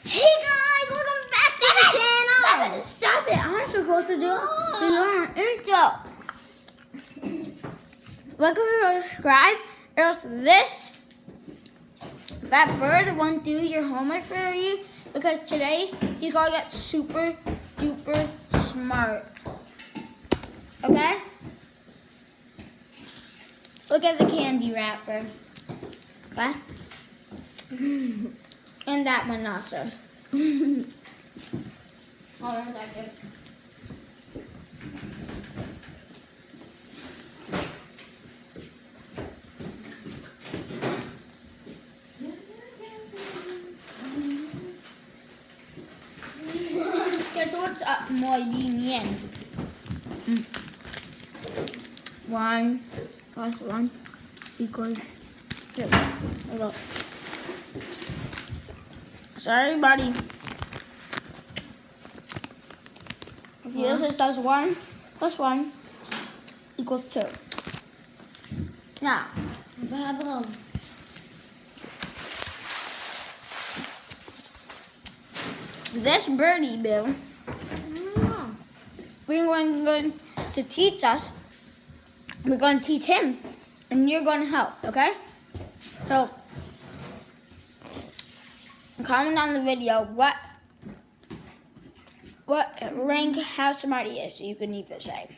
Hey guys, welcome back to the channel. Stop it! I'm supposed to do an intro. Welcome to subscribe. Else this that bird won't do your homework for you because today he's gonna get super duper smart. Okay? Look at the candy wrapper. Okay? And that one also. Hold on a second. Guess what's up, muy bien. 1 plus 1 equals 2. Look. Sorry, buddy. This is does 1 plus 1 equals 2. Now, this birdie bill, we're going to teach us. We're going to teach him, and you're going to help. Okay? So, comment on the video what rank how smart he is. You can either say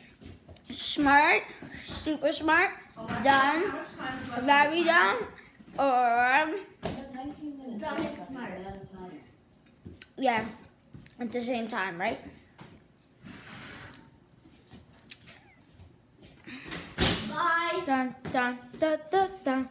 smart, super smart, dumb, very dumb, or yeah, at the same time, right? Bye. Dun dun dun dun dun.